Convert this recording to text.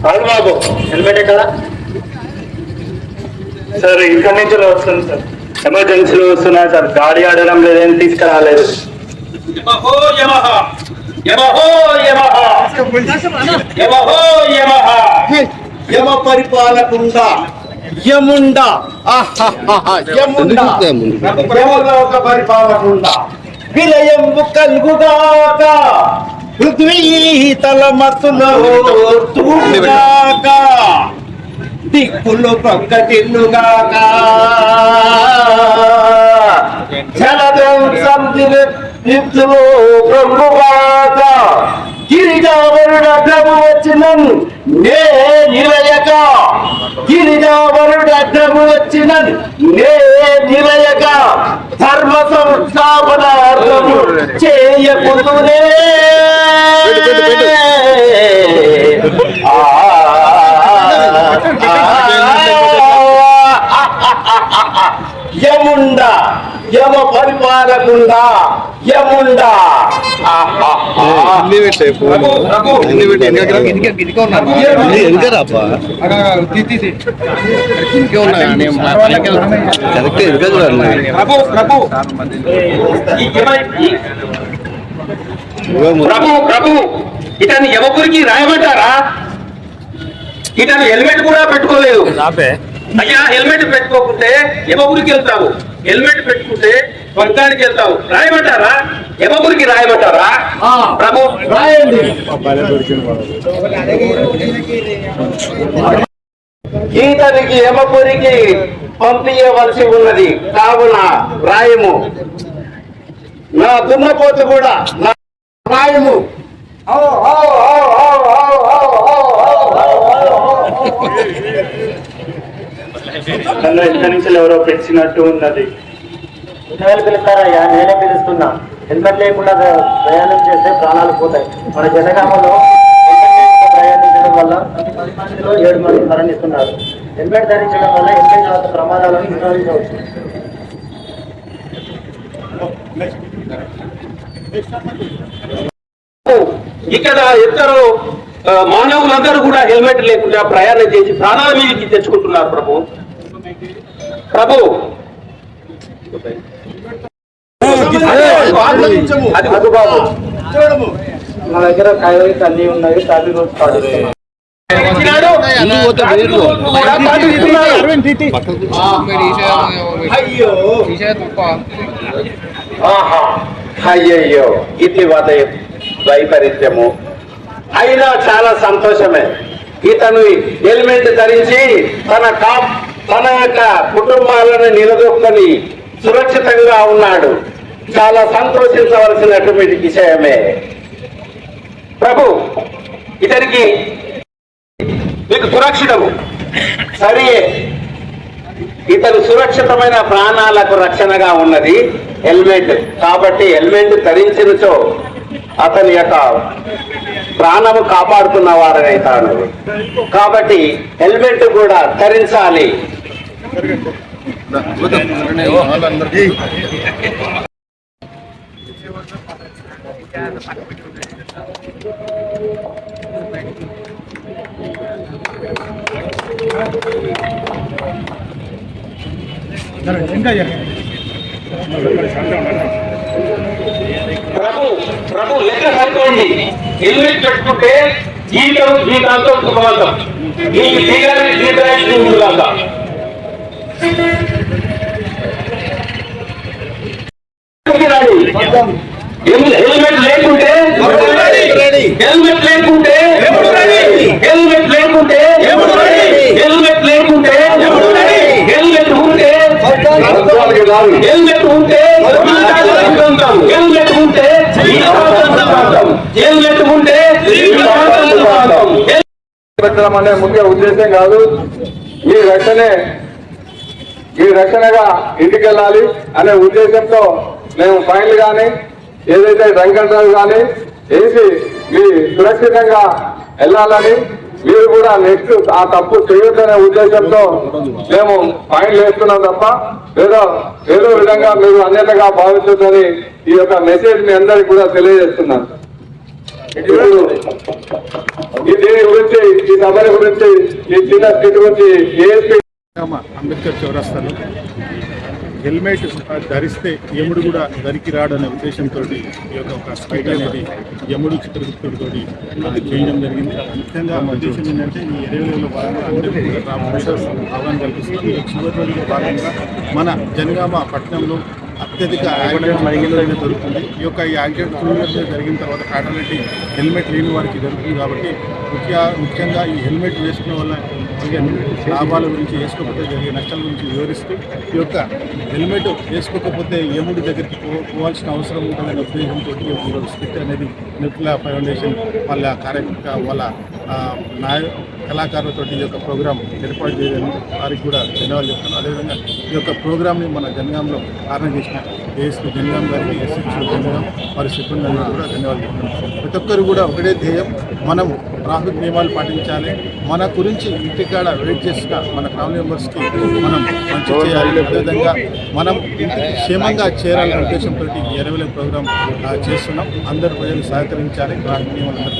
అవును బాబు, హెల్మెట్ ఎక్కడ సార్? ఇక్కడి నుంచి వస్తుంది సార్, ఎమర్జెన్సీలో వస్తున్నా సార్. గాడి ఆడడం లేదని తీసుకురాలేదు. యమ పరిపాలకుండా యముండా యమలోక పరిపాలకుండా విలయం కలుగుగాక, పృథ్వీ తలమతులో తూగాక, దిక్కులు ప్రక్కటిల్లుగాక, జలదంసం దిక్కులు ప్రముగాక, గిరిజావరుడము వచ్చినను నే నిలయక, గిరిజావరుడము వచ్చినను నే నిలయక, ధర్మ సంస్థాపనార్థము చేయకుందునే యముండా యమ పరిపాలకుండా యముండా. ప్రభు ఇతను యమపురికి రాయమంటారా? ఇతను హెల్మెట్ కూడా పెట్టుకోలేదు. అయ్యా, హెల్మెట్ పెట్టుకోకుంటే యమపురికి వెళ్తావు, హెల్మెట్ పెట్టుకుంటే స్వర్గానికి వెళ్తావు. రాయమంటారా? యమపురికి రాయమంటారా? ప్రభు రాయండి. ఈతనికి యమపురికి పంపించవలసి ఉన్నది, కావున రాయము. నా దున్నపోతు కూడా రాయము. ఎవరో పెంచినట్టు ఉన్నది. పిలుస్తారయ్యా, నేనే పిలుస్తున్నా. హెల్మెట్ లేకుండా ప్రయాణం చేస్తే ప్రాణాలు పోతాయి. మన జనగామలో ప్రయాణించడం వల్ల 7 మంది మరణిస్తున్నారు. హెల్మెట్ ధరించడం వల్ల ఎన్నో జాగ్రత్త ప్రమాదాలను నిరోధించవచ్చు. ఇక్కడ ఇద్దరు మానవులందరూ కూడా హెల్మెట్ లేకుండా ప్రయాణం చేసి ప్రాణాల మీదకి తెచ్చుకుంటున్నారు. ప్రభు ప్రభు మా దగ్గర కాయలు అన్ని ఉన్నాయి. ట్రాఫిక్ రూల్స్ పాటిస్తున్నాం. అయ్యయ్యో, ఇది వైపరీత్యము. అయినా చాలా సంతోషమే. ఇతను హెల్మెట్ ధరించి తన యొక్క కుటుంబాలను నిలదొక్కుని సురక్షితంగా ఉన్నాడు. చాలా సంతోషించవలసినటువంటి విషయమే. ప్రభు ఇతనికి మీకు సురక్షితము సరే, ఇతను సురక్షితమైన ప్రాణాలకు రక్షణగా ఉన్నది హెల్మెట్. కాబట్టి హెల్మెట్ ధరించినచో అతని యొక్క ప్రాణము కాపాడుతున్న వారనైతాడు. కాబట్టి హెల్మెట్ కూడా ధరించాలి. ప్రభు లెక్క సరిపోయింది. హెల్మెట్ పెట్టుకుంటే జీవితాంతం సుఖవంతం. హెల్మెట్ లేకుంటే హెల్మెట్ లేకుంటే హెల్మెట్ లేకుంటే హెల్మెట్ లేకుంటే హెల్మెట్ ఉంటే హెల్మెట్ ఉంటే హెల్మెట్ ఉంటే హెల్మెట్ ఉంటే పెట్టడం అనే ముఖ్య ఉద్దేశం కాదు. ఈ రక్షణగా ఇంటికి వెళ్ళాలి అనే ఉద్దేశంతో మేము ఫైన్లు కానీ ఏదైతే డ్రంక్ అండ్ డ్రైవ్ కానీ వేసి మీ సురక్షితంగా వెళ్ళాలని, మీరు కూడా నెక్స్ట్ ఆ తప్పు చేయొద్దనే ఉద్దేశంతో మేము ఫైన్లు వేస్తున్నాం తప్ప ఏదో విధంగా మీరు అన్యతగా భావిస్తుందని ఈ యొక్క మెసేజ్ మీ అందరికి కూడా తెలియజేస్తున్నాను. దీని గురించి సభల గురించి ఈ చిన్న స్కిట్ గురించి ఏఎస్పీ అంబేద్కర్ చౌరస్తాలో హెల్మెట్ ధరిస్తే యముడు కూడా దరికి రాడు అనే ఉద్దేశంతో ఈ యొక్క ఒక స్పైట్ అనేది యముడు చిత్రగుప్తుడితో చేయడం జరిగింది. ముఖ్యంగా ఉద్దేశం ఏంటంటే ఈ 20 భాగంగా అందరికీ కూడా అవగాహన కల్పిస్తుంది. ఈ చివరి రోజుల్లో భాగంగా మన జనగామ పట్టణంలో అత్యధిక యాక్సిడెంట్ దొరుకుతుంది. ఈ యాక్సిడెంట్ 2 ఇయర్స్ జరిగిన తర్వాత ఫ్యాటాలిటీ హెల్మెట్ లేని వారికి జరుగుతుంది. కాబట్టి ముఖ్యంగా ఈ హెల్మెట్ వేసుకునే వల్ల జరిగే లాభాల గురించి, వేసుకోకపోతే జరిగే నష్టాల గురించి వివరిస్తూ ఈ యొక్క హెల్మెట్ వేసుకోకపోతే యముడి దగ్గరికి పోవాల్సిన అవసరం ఉంటుందనే ఉద్దేశంతో ఈరోజు స్కిట్ అనేది నిర్మలా ఫౌండేషన్ వాళ్ళ కళాకారులతో ఈ యొక్క ప్రోగ్రాం ఏర్పాటు చేయడం వారికి కూడా ధన్యవాదాలు చెప్తాను. అదేవిధంగా ఈ యొక్క ప్రోగ్రామ్ని మన జనగాంలో ఆర్గనైజ్ చేసిన ఏఎస్పీ జనగాం గారికి, ఎస్ఎస్పీ జనగాం వారి సిబ్బంది అందరికీ కూడా ధన్యవాదాలు చెప్తున్నాను. ప్రతి ఒక్కరు కూడా ఒకటే ధ్యేయం, మనం ట్రాఫిక్ నియమాలు పాటించాలి. మన గురించి ఇంటికాడ వెయిట్ చేసిన మన ఫ్యామిలీ మెంబర్స్కి మనం మంచి చేయాలి. అదేవిధంగా మనం ఇంటికి క్షేమంగా చేరాలనే ఉద్దేశంతో ఈ 20 ప్రోగ్రాం చేస్తున్నాం. అందరూ ప్రజలు సహకరించాలి. ట్రాఫిక్ నియమాలు